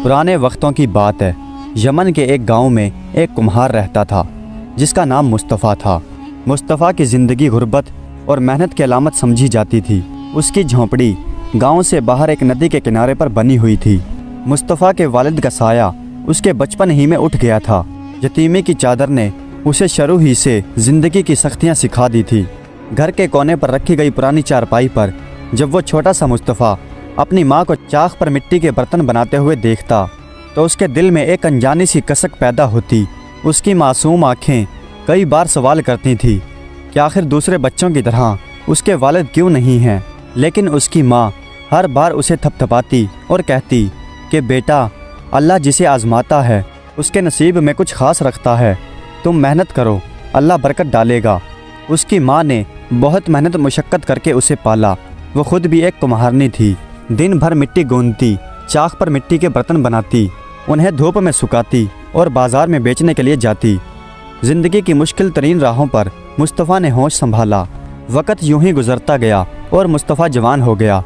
پرانے وقتوں کی بات ہے۔ یمن کے ایک گاؤں میں ایک کمہار رہتا تھا جس کا نام مصطفیٰ تھا۔ مصطفیٰ کی زندگی غربت اور محنت کی علامت سمجھی جاتی تھی۔ اس کی جھونپڑی گاؤں سے باہر ایک ندی کے کنارے پر بنی ہوئی تھی۔ مصطفیٰ کے والد کا سایہ اس کے بچپن ہی میں اٹھ گیا تھا۔ یتیمی کی چادر نے اسے شروع ہی سے زندگی کی سختیاں سکھا دی تھی۔ گھر کے کونے پر رکھی گئی پرانی چارپائی پر جب وہ چھوٹا سا مصطفیٰ اپنی ماں کو چاق پر مٹی کے برتن بناتے ہوئے دیکھتا تو اس کے دل میں ایک انجانی سی کسک پیدا ہوتی۔ اس کی معصوم آنکھیں کئی بار سوال کرتی تھیں کہ آخر دوسرے بچوں کی طرح اس کے والد کیوں نہیں ہیں، لیکن اس کی ماں ہر بار اسے تھپتھپاتی اور کہتی کہ بیٹا، اللہ جسے آزماتا ہے اس کے نصیب میں کچھ خاص رکھتا ہے، تم محنت کرو، اللہ برکت ڈالے گا۔ اس کی ماں نے بہت محنت مشقت کر کے اسے پالا۔ وہ خود بھی ایک کمہارنی تھی۔ دن بھر مٹی گوندتی، چاق پر مٹی کے برتن بناتی، انہیں دھوپ میں سکھاتی اور بازار میں بیچنے کے لیے جاتی۔ زندگی کی مشکل ترین راہوں پر مصطفیٰ نے ہوش سنبھالا۔ وقت یوں ہی گزرتا گیا اور مصطفیٰ جوان ہو گیا۔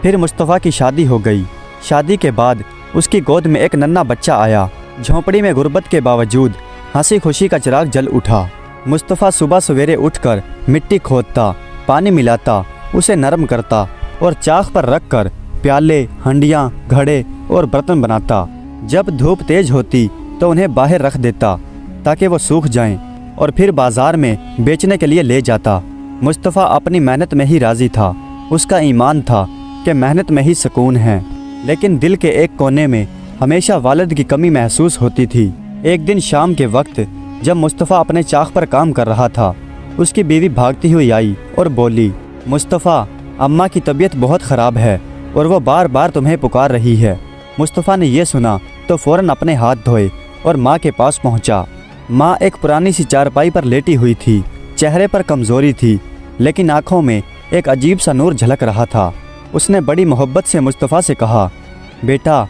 پھر مصطفیٰ کی شادی ہو گئی۔ شادی کے بعد اس کی گود میں ایک ننھا بچہ آیا۔ جھونپڑی میں غربت کے باوجود ہنسی خوشی کا چراغ جل اٹھا۔ مصطفیٰ صبح سویرے اٹھ کر مٹی کھودتا، پانی ملاتا، اسے نرم کرتا اور چاق پر رکھ کر پیالے، ہنڈیاں، گھڑے اور برتن بناتا۔ جب دھوپ تیز ہوتی تو انہیں باہر رکھ دیتا تاکہ وہ سوکھ جائیں اور پھر بازار میں بیچنے کے لیے لے جاتا۔ مصطفیٰ اپنی محنت میں ہی راضی تھا۔ اس کا ایمان تھا کہ محنت میں ہی سکون ہے، لیکن دل کے ایک کونے میں ہمیشہ والد کی کمی محسوس ہوتی تھی۔ ایک دن شام کے وقت جب مصطفیٰ اپنے چاق پر کام کر رہا تھا، اس کی بیوی بھاگتی ہوئی آئی اور بولی، مصطفیٰ، اماں کی طبیعت بہت خراب ہے اور وہ بار بار تمہیں پکار رہی ہے۔ مصطفیٰ نے یہ سنا تو فوراً اپنے ہاتھ دھوئے اور ماں کے پاس پہنچا۔ ماں ایک پرانی سی چارپائی پر لیٹی ہوئی تھی۔ چہرے پر کمزوری تھی، لیکن آنکھوں میں ایک عجیب سا نور جھلک رہا تھا۔ اس نے بڑی محبت سے مصطفیٰ سے کہا، بیٹا،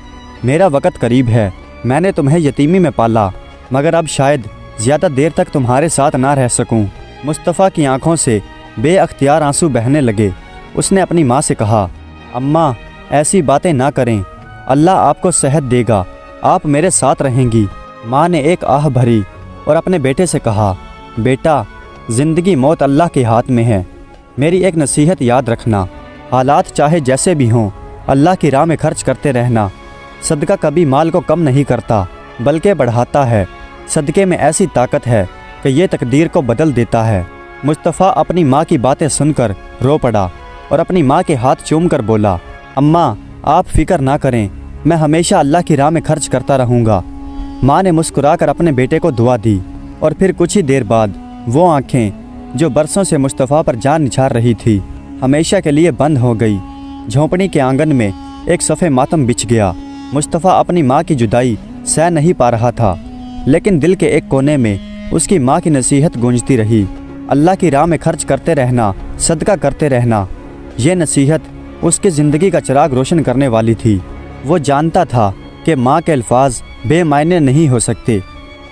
میرا وقت قریب ہے۔ میں نے تمہیں یتیمی میں پالا، مگر اب شاید زیادہ دیر تک تمہارے ساتھ نہ رہ سکوں۔ مصطفیٰ کی آنکھوں سے بے اختیار آنسو بہنے لگے۔ اس نے اپنی ماں سے کہا، اماں، ایسی باتیں نہ کریں، اللہ آپ کو صحت دے گا، آپ میرے ساتھ رہیں گی۔ ماں نے ایک آہ بھری اور اپنے بیٹے سے کہا، بیٹا، زندگی موت اللہ کے ہاتھ میں ہے۔ میری ایک نصیحت یاد رکھنا، حالات چاہے جیسے بھی ہوں، اللہ کی راہ میں خرچ کرتے رہنا۔ صدقہ کبھی مال کو کم نہیں کرتا بلکہ بڑھاتا ہے۔ صدقے میں ایسی طاقت ہے کہ یہ تقدیر کو بدل دیتا ہے۔ مصطفیٰ اپنی ماں کی باتیں سن کر رو پڑا اور اپنی ماں کے ہاتھ چوم کر بولا، اماں، آپ فکر نہ کریں، میں ہمیشہ اللہ کی راہ میں خرچ کرتا رہوں گا۔ ماں نے مسکرا کر اپنے بیٹے کو دعا دی اور پھر کچھ ہی دیر بعد وہ آنکھیں جو برسوں سے مصطفیٰ پر جان نچھار رہی تھی ہمیشہ کے لیے بند ہو گئی۔ جھونپڑی کے آنگن میں ایک صف ماتم بچھ گیا۔ مصطفیٰ اپنی ماں کی جدائی سہ نہیں پا رہا تھا، لیکن دل کے ایک کونے میں اس کی ماں کی نصیحت گونجتی رہی، اللہ کی راہ میں خرچ کرتے رہنا، صدقہ کرتے رہنا۔ یہ نصیحت اس کی زندگی کا چراغ روشن کرنے والی تھی۔ وہ جانتا تھا کہ ماں کے الفاظ بے معنی نہیں ہو سکتے۔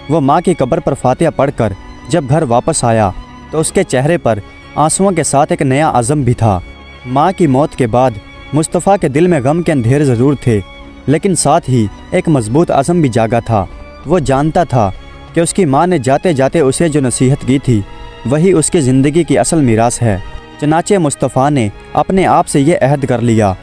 وہ ماں کی قبر پر فاتحہ پڑھ کر جب گھر واپس آیا تو اس کے چہرے پر آنسوؤں کے ساتھ ایک نیا عزم بھی تھا۔ ماں کی موت کے بعد مصطفیٰ کے دل میں غم کے اندھیرے ضرور تھے، لیکن ساتھ ہی ایک مضبوط عزم بھی جاگا تھا۔ وہ جانتا تھا کہ اس کی ماں نے جاتے جاتے اسے جو نصیحت کی تھی وہی اس کی زندگی کی اصل میراث ہے۔ چنانچہ مصطفیٰ نے اپنے آپ سے یہ عہد کر لیا،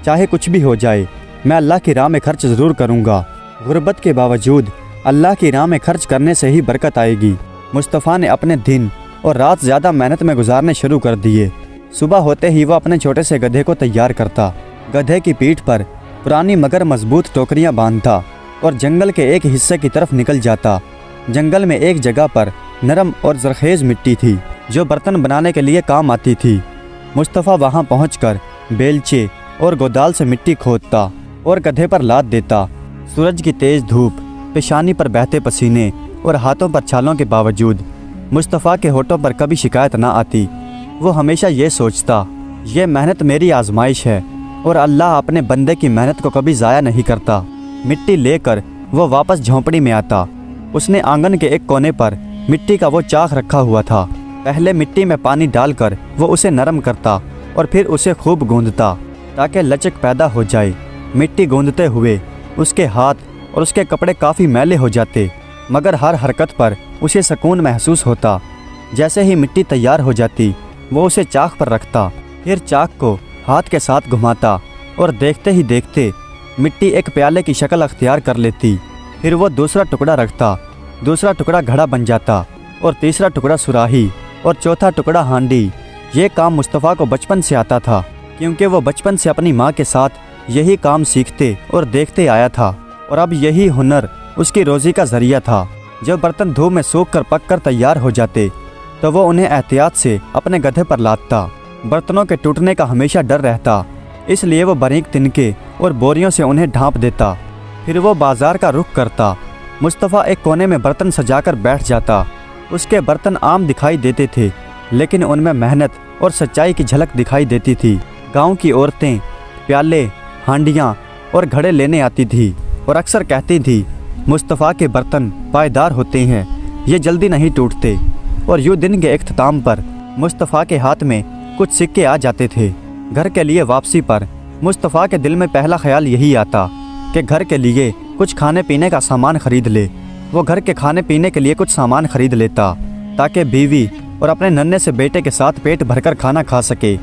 چاہے کچھ بھی ہو جائے، میں اللہ کی راہ میں خرچ ضرور کروں گا۔ غربت کے باوجود اللہ کی راہ میں خرچ کرنے سے ہی برکت آئے گی۔ مصطفیٰ نے اپنے دن اور رات زیادہ محنت میں گزارنے شروع کر دیے۔ صبح ہوتے ہی وہ اپنے چھوٹے سے گدھے کو تیار کرتا، گدھے کی پیٹھ پر پرانی مگر مضبوط ٹوکریاں باندھتا اور جنگل کے ایک حصے کی طرف نکل جاتا۔ جنگل میں ایک جگہ پر نرم اور زرخیز مٹی تھی جو برتن بنانے کے لیے کام آتی تھی۔ مصطفیٰ وہاں پہنچ کر بیلچے اور گودال سے مٹی کھودتا اور گدھے پر لاد دیتا۔ سورج کی تیز دھوپ، پیشانی پر بہتے پسینے اور ہاتھوں پر چھالوں کے باوجود مصطفیٰ کے ہونٹوں پر کبھی شکایت نہ آتی۔ وہ ہمیشہ یہ سوچتا، یہ محنت میری آزمائش ہے اور اللہ اپنے بندے کی محنت کو کبھی ضائع نہیں کرتا۔ مٹی لے کر وہ واپس جھونپڑی میں آتا۔ اس نے آنگن کے ایک کونے پر مٹی کا وہ چاق رکھا ہوا تھا۔ پہلے مٹی میں پانی ڈال کر وہ اسے نرم کرتا اور پھر اسے خوب گوندتا تاکہ لچک پیدا ہو جائے۔ مٹی گوندتے ہوئے اس کے ہاتھ اور اس کے کپڑے کافی میلے ہو جاتے، مگر ہر حرکت پر اسے سکون محسوس ہوتا۔ جیسے ہی مٹی تیار ہو جاتی وہ اسے چاک پر رکھتا، پھر چاک کو ہاتھ کے ساتھ گھماتا اور دیکھتے ہی دیکھتے مٹی ایک پیالے کی شکل اختیار کر لیتی۔ پھر وہ دوسرا ٹکڑا رکھتا، دوسرا ٹکڑا گھڑا بن جاتا اور تیسرا ٹکڑا سراہی اور چوتھا ٹکڑا ہانڈی۔ یہ کام مصطفیٰ کو بچپن سے آتا تھا، کیونکہ وہ بچپن سے اپنی ماں کے ساتھ یہی کام سیکھتے اور دیکھتے آیا تھا، اور اب یہی ہنر اس کی روزی کا ذریعہ تھا۔ جب برتن دھوپ میں سوکھ کر پک کر تیار ہو جاتے تو وہ انہیں احتیاط سے اپنے گدھے پر لادتا۔ برتنوں کے ٹوٹنے کا ہمیشہ ڈر رہتا، اس لیے وہ باریک تنکے اور بوریوں سے انہیں ڈھانپ دیتا۔ پھر وہ بازار کا رخ کرتا۔ مصطفیٰ ایک کونے میں برتن سجا کر بیٹھ جاتا۔ اس کے برتن عام دکھائی دیتے تھے، لیکن ان میں محنت اور سچائی کی جھلک دکھائی دیتی تھی۔ گاؤں کی عورتیں پیالے، ہانڈیاں اور گھڑے لینے آتی تھی اور اکثر کہتی تھی مصطفیٰ کے برتن پائیدار ہوتے ہیں، یہ جلدی نہیں ٹوٹتے۔ اور یوں دن کے اختتام پر مصطفیٰ کے ہاتھ میں کچھ سکے آ جاتے تھے۔ گھر کے لیے واپسی پر مصطفیٰ کے دل میں پہلا خیال یہی آتا کہ گھر کے لیے کچھ کھانے پینے کا سامان خرید لے۔ وہ گھر کے کھانے پینے کے لیے کچھ سامان خرید لیتا تاکہ بیوی اور اپنے ننھے سے بیٹے کے ساتھ پیٹ بھر کر کھانا کھا سکے،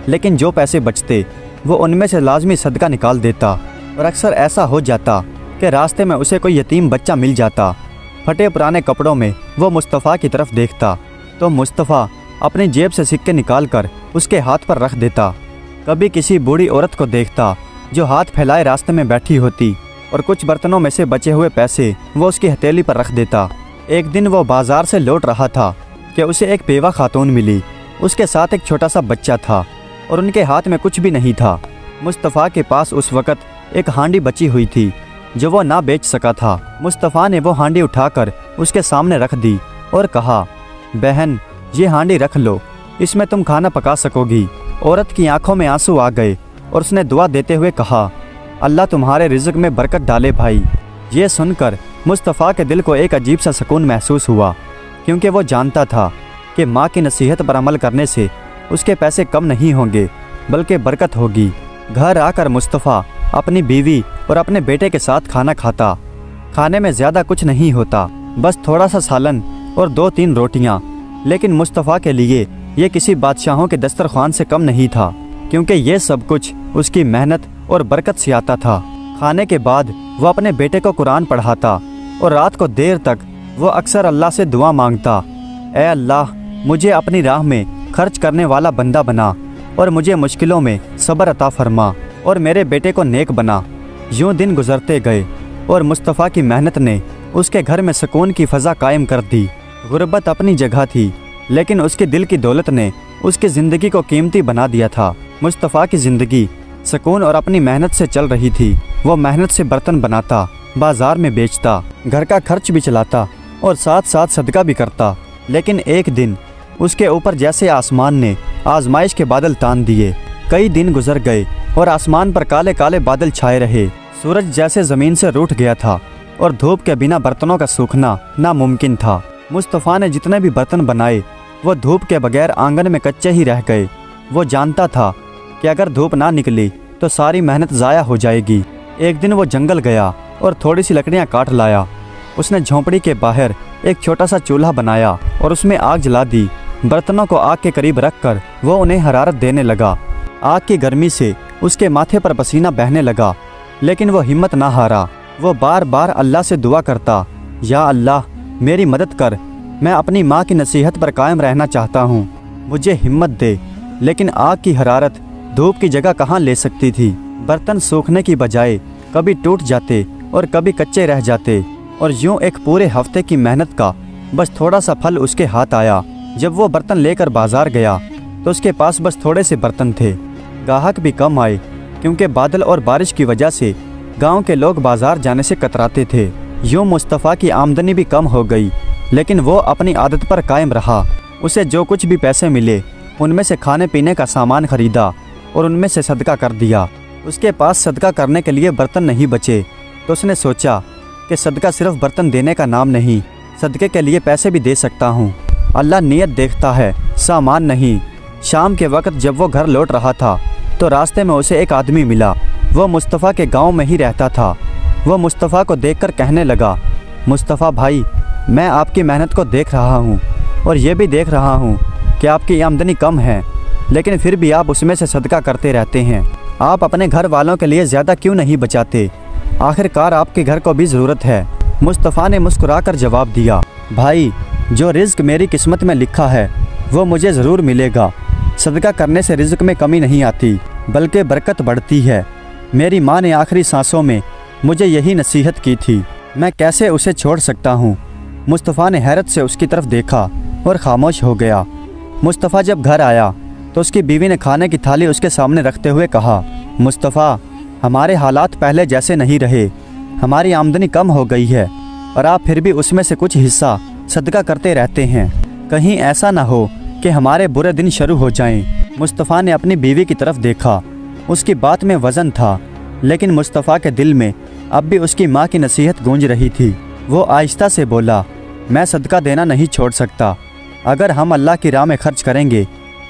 لیکن جو پیسے بچتے وہ ان میں سے لازمی صدقہ نکال دیتا، اور اکثر ایسا ہو جاتا کہ راستے میں اسے کوئی یتیم بچہ مل جاتا۔ پھٹے پرانے کپڑوں میں وہ مصطفیٰ کی طرف دیکھتا تو مصطفیٰ اپنی جیب سے سکے نکال کر اس کے ہاتھ پر رکھ دیتا۔ کبھی کسی بوڑھی عورت کو دیکھتا جو ہاتھ پھیلائے راستے میں بیٹھی ہوتی اور کچھ برتنوں میں سے بچے ہوئے پیسے وہ اس کی ہتھیلی پر رکھ دیتا۔ ایک دن وہ بازار سے لوٹ رہا تھا کہ اسے ایک بیوہ خاتون ملی۔ اس کے ساتھ ایک چھوٹا سا بچہ تھا اور ان کے ہاتھ میں کچھ بھی نہیں تھا۔ مصطفیٰ کے پاس اس وقت ایک ہانڈی بچی ہوئی تھی جو وہ نہ بیچ سکا تھا۔ مصطفیٰ نے وہ ہانڈی اٹھا کر اس کے سامنے رکھ دی اور کہا، بہن یہ ہانڈی رکھ لو، اس میں تم کھانا پکا سکو گی۔ عورت کی آنکھوں میں آنسو آ گئے اور اس نے دعا دیتے ہوئے کہا، اللہ تمہارے رزق میں برکت ڈالے بھائی۔ یہ سن کر مصطفیٰ کے دل کو ایک عجیب سا سکون محسوس ہوا، کیونکہ وہ جانتا تھا کہ ماں کی نصیحت پر عمل کرنے سے اس کے پیسے کم نہیں ہوں گے بلکہ برکت ہوگی۔ گھر آ کر مصطفیٰ اپنی بیوی اور اپنے بیٹے کے ساتھ کھانا کھاتا۔ کھانے میں زیادہ کچھ نہیں ہوتا، بس تھوڑا سا سالن اور 2-3 روٹیاں، لیکن مصطفیٰ کے لیے یہ کسی بادشاہوں کے دسترخوان سے کم نہیں تھا، کیونکہ یہ سب کچھ اس کی محنت اور برکت سے آتا تھا۔ کھانے کے بعد وہ اپنے بیٹے کو قرآن پڑھاتا اور رات کو دیر تک وہ اکثر اللہ سے دعا مانگتا، اے اللہ مجھے اپنی راہ میں خرچ کرنے والا بندہ بنا اور مجھے مشکلوں میں صبر عطا فرما اور میرے بیٹے کو نیک بنا۔ یوں دن گزرتے گئے اور مصطفیٰ کی محنت نے اس کے گھر میں سکون کی فضا قائم کر دی۔ غربت اپنی جگہ تھی، لیکن اس کے دل کی دولت نے اس کی زندگی کو قیمتی بنا دیا تھا۔ مصطفیٰ کی زندگی سکون اور اپنی محنت سے چل رہی تھی۔ وہ محنت سے برتن بناتا، بازار میں بیچتا، گھر کا خرچ بھی چلاتا اور ساتھ ساتھ صدقہ بھی کرتا۔ لیکن ایک دن اس کے اوپر جیسے آسمان نے آزمائش کے بادل تان دیے۔ کئی دن گزر گئے اور آسمان پر کالے کالے بادل چھائے رہے۔ سورج جیسے زمین سے روٹھ گیا تھا اور دھوپ کے بنا برتنوں کا سوکھنا ناممکن تھا۔ مصطفیٰ نے جتنے بھی برتن بنائے وہ دھوپ کے بغیر آنگن میں کچے ہی رہ گئے۔ وہ جانتا تھا کہ اگر دھوپ نہ نکلی تو ساری محنت ضائع ہو جائے گی۔ ایک دن وہ جنگل گیا اور تھوڑی سی لکڑیاں کاٹ لایا۔ اس نے جھونپڑی کے باہر ایک چھوٹا سا چولہا بنایا اور اس میں آگ جلا دی۔ برتنوں کو آگ کے قریب رکھ کر وہ انہیں حرارت دینے لگا۔ آگ کی گرمی سے اس کے ماتھے پر پسینہ بہنے لگا، لیکن وہ ہمت نہ ہارا۔ وہ بار بار اللہ سے دعا کرتا، یا اللہ میری مدد کر، میں اپنی ماں کی نصیحت پر قائم رہنا چاہتا ہوں، مجھے ہمت دے۔ لیکن آگ کی حرارت دھوپ کی جگہ کہاں لے سکتی تھی۔ برتن سوکھنے کی بجائے کبھی ٹوٹ جاتے اور کبھی کچے رہ جاتے، اور یوں ایک پورے ہفتے کی محنت کا بس تھوڑا سا پھل اس کے ہاتھ آیا۔ جب وہ برتن لے کر بازار گیا تو اس کے پاس بس تھوڑے سے برتن تھے۔ گاہک بھی کم آئے، کیونکہ بادل اور بارش کی وجہ سے گاؤں کے لوگ بازار جانے سے کتراتے تھے۔ یوں مصطفیٰ کی آمدنی بھی کم ہو گئی، لیکن وہ اپنی عادت پر قائم رہا۔ اسے جو کچھ بھی پیسے ملے ان میں سے کھانے پینے کا سامان خریدا اور ان میں سے صدقہ کر دیا۔ اس کے پاس صدقہ کرنے کے لیے برتن نہیں بچے تو اس نے سوچا کہ صدقہ صرف برتن دینے کا نام نہیں، صدقے کے لیے پیسے بھی دے سکتا ہوں۔ اللہ نیت دیکھتا ہے، سامان نہیں۔ شام کے وقت جب وہ گھر لوٹ رہا تھا تو راستے میں اسے ایک آدمی ملا۔ وہ مصطفیٰ کے گاؤں میں ہی رہتا تھا۔ وہ مصطفیٰ کو دیکھ کر کہنے لگا، مصطفیٰ بھائی، میں آپ کی محنت کو دیکھ رہا ہوں اور یہ بھی دیکھ رہا ہوں کہ آپ کی آمدنی کم ہے، لیکن پھر بھی آپ اس میں سے صدقہ کرتے رہتے ہیں۔ آپ اپنے گھر والوں کے لیے زیادہ کیوں نہیں بچاتے؟ آخر کار آپ کے گھر کو بھی ضرورت ہے۔ مصطفیٰ نے مسکرا کر جواب دیا، بھائی، جو رزق میری قسمت میں لکھا ہے وہ مجھے ضرور ملے گا۔ صدقہ کرنے سے رزق میں کمی نہیں آتی بلکہ برکت بڑھتی ہے۔ میری ماں نے آخری سانسوں میں مجھے یہی نصیحت کی تھی، میں کیسے اسے چھوڑ سکتا ہوں؟ مصطفیٰ نے حیرت سے اس کی طرف دیکھا اور خاموش ہو گیا۔ مصطفیٰ جب گھر آیا تو اس کی بیوی نے کھانے کی تھالی اس کے سامنے رکھتے ہوئے کہا، مصطفیٰ، ہمارے حالات پہلے جیسے نہیں رہے، ہماری آمدنی کم ہو گئی ہے اور آپ پھر بھی اس میں سے کچھ حصہ صدقہ کرتے رہتے ہیں، کہیں ایسا نہ ہو کہ ہمارے برے دن شروع ہو جائیں۔ مصطفیٰ نے اپنی بیوی کی طرف دیکھا، اس کی بات میں وزن تھا، لیکن مصطفیٰ کے دل میں اب بھی اس کی ماں کی نصیحت گونج رہی تھی۔ وہ آہستہ سے بولا، میں صدقہ دینا نہیں چھوڑ سکتا، اگر ہم اللہ کی راہ میں خرچ کریں گے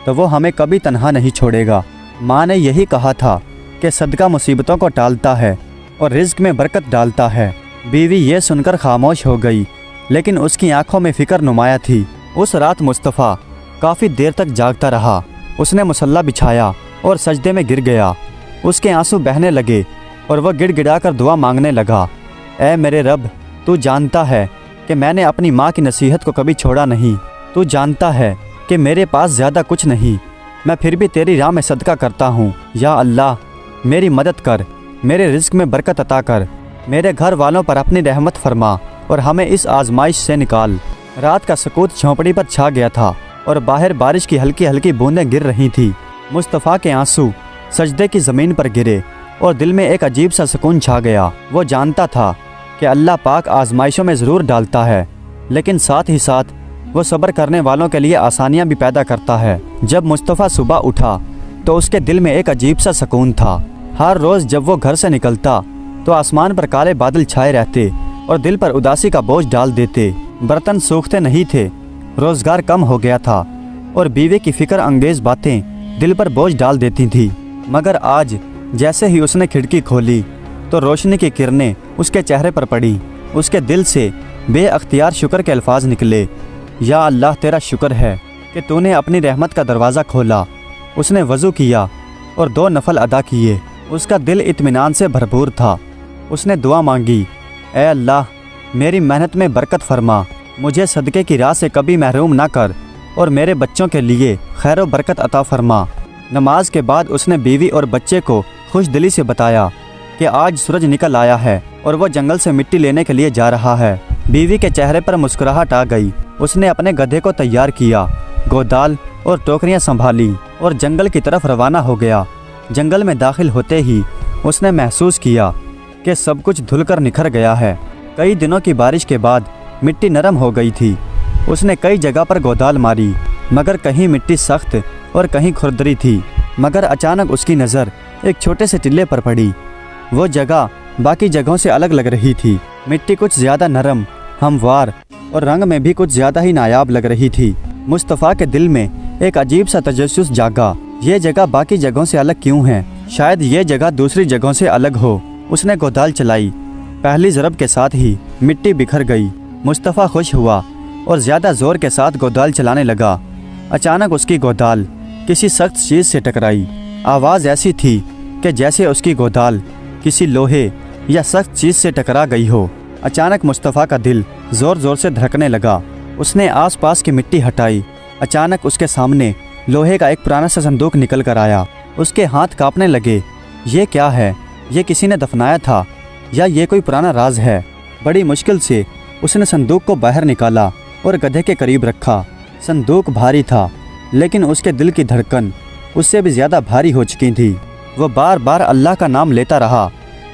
تو وہ ہمیں کبھی تنہا نہیں چھوڑے گا۔ ماں نے یہی کہا تھا کہ صدقہ مصیبتوں کو ٹالتا ہے اور رزق میں برکت ڈالتا ہے۔ بیوی یہ سن کر خاموش ہو گئی، لیکن اس کی آنکھوں میں فکر نمایاں تھی۔ اس رات مصطفیٰ کافی دیر تک جاگتا رہا۔ اس نے مصلی بچھایا اور سجدے میں گر گیا۔ اس کے آنسو بہنے لگے اور وہ گڑ گڑا کر دعا مانگنے لگا، اے میرے رب، تو جانتا ہے کہ میں نے اپنی ماں کی نصیحت کو کبھی چھوڑا نہیں، تو جانتا ہے کہ میرے پاس زیادہ کچھ نہیں، میں پھر بھی تیری راہ میں صدقہ کرتا ہوں۔ یا اللہ، میری مدد کر، میرے رزق میں برکت عطا کر، میرے گھر والوں پر اپنی رحمت فرما اور ہمیں اس آزمائش سے نکال۔ رات کا سکوت جھونپڑی پر چھا گیا تھا اور باہر بارش کی ہلکی ہلکی بوندیں گر رہی تھیں۔ مصطفیٰ کے آنسو سجدے کی زمین پر گرے اور دل میں ایک عجیب سا سکون چھا گیا۔ وہ جانتا تھا کہ اللہ پاک آزمائشوں میں ضرور ڈالتا ہے، لیکن ساتھ ہی ساتھ وہ صبر کرنے والوں کے لیے آسانیاں بھی پیدا کرتا ہے۔ جب مصطفیٰ صبح اٹھا تو اس کے دل میں ایک عجیب سا سکون تھا۔ ہر روز جب وہ گھر سے نکلتا تو آسمان پر کالے بادل چھائے رہتے اور دل پر اداسی کا بوجھ ڈال دیتے۔ برتن سوکھتے نہیں تھے، روزگار کم ہو گیا تھا اور بیوی کی فکر انگیز باتیں دل پر بوجھ ڈال دیتی تھی۔ مگر آج جیسے ہی اس نے کھڑکی کھولی تو روشنی کی کرنیں اس کے چہرے پر پڑی۔ اس کے دل سے بے اختیار شکر کے الفاظ نکلے، یا اللہ، تیرا شکر ہے کہ تو نے اپنی رحمت کا دروازہ کھولا۔ اس نے وضو کیا اور 2 نفل ادا کیے۔ اس کا دل اطمینان سے بھرپور تھا۔ اس نے دعا مانگی، اے اللہ، میری محنت میں برکت فرما، مجھے صدقے کی راہ سے کبھی محروم نہ کر اور میرے بچوں کے لیے خیر و برکت عطا فرما۔ نماز کے بعد اس نے بیوی اور بچے کو خوش دلی سے بتایا کہ آج سورج نکل آیا ہے اور وہ جنگل سے مٹی لینے کے لیے جا رہا ہے۔ بیوی کے چہرے پر مسکراہٹ آ گئی۔ اس نے اپنے گدھے کو تیار کیا، گودال اور ٹوکریاں سنبھالی اور جنگل کی طرف روانہ ہو گیا۔ جنگل میں داخل ہوتے ہی اس نے محسوس کیا کہ سب کچھ دھل کر نکھر گیا ہے۔ کئی دنوں کی بارش کے بعد مٹی نرم ہو گئی تھی۔ اس نے کئی جگہ پر گودال ماری، مگر کہیں مٹی سخت اور کہیں کھردری تھی۔ مگر اچانک اس کی نظر ایک چھوٹے سے ٹلے پر پڑی۔ وہ جگہ باقی جگہوں سے الگ لگ رہی تھی۔ مٹی کچھ زیادہ نرم، ہموار اور رنگ میں بھی کچھ زیادہ ہی نایاب لگ رہی تھی۔ مصطفیٰ کے دل میں ایک عجیب سا تجسس جاگا، یہ جگہ باقی جگہوں سے الگ کیوں ہے؟ شاید یہ جگہ دوسری جگہوں سے الگ ہو۔ اس نے گودال چلائی، پہلی ضرب کے ساتھ ہی مٹی بکھر گئی۔ مصطفیٰ خوش ہوا اور زیادہ زور کے ساتھ گودال چلانے لگا۔ اچانک اس کی گودال کسی سخت چیز سے ٹکرائی۔ آواز ایسی تھی کہ جیسے اس کی گودال کسی لوہے یا سخت چیز سے ٹکرا گئی ہو۔ اچانک مصطفیٰ کا دل زور زور سے دھڑکنے لگا۔ اس نے آس پاس کی مٹی ہٹائی۔ اچانک اس کے سامنے لوہے کا ایک پرانا سا صندوق نکل کر آیا۔ اس کے ہاتھ کانپنے لگے۔ یہ کیا ہے؟ یہ کسی نے دفنایا تھا یا یہ کوئی پرانا راز ہے؟ بڑی مشکل سے اس نے صندوق کو باہر نکالا اور گدھے کے قریب رکھا۔ صندوق بھاری تھا، لیکن اس کے دل کی دھڑکن اس سے بھی زیادہ بھاری ہو چکی تھی۔ وہ بار بار اللہ کا نام لیتا رہا،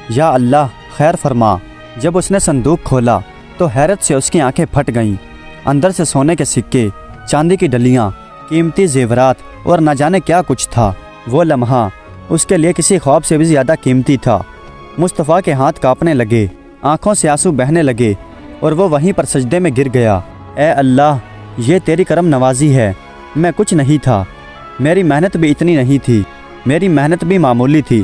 یا اللہ، خیر فرما۔ جب اس نے صندوق کھولا تو حیرت سے اس کی آنکھیں پھٹ گئیں۔ اندر سے سونے کے سکے، چاندی کی ڈلیاں، قیمتی زیورات اور نہ جانے کیا کچھ تھا۔ وہ لمحہ اس کے لیے کسی خواب سے بھی زیادہ قیمتی تھا۔ مصطفیٰ کے ہاتھ کانپنے لگے، آنکھوں سے آنسو بہنے لگے اور وہ وہیں پر سجدے میں گر گیا۔ اے اللہ، یہ تیری کرم نوازی ہے، میں کچھ نہیں تھا، میری محنت بھی اتنی نہیں تھی، میری محنت بھی معمولی تھی،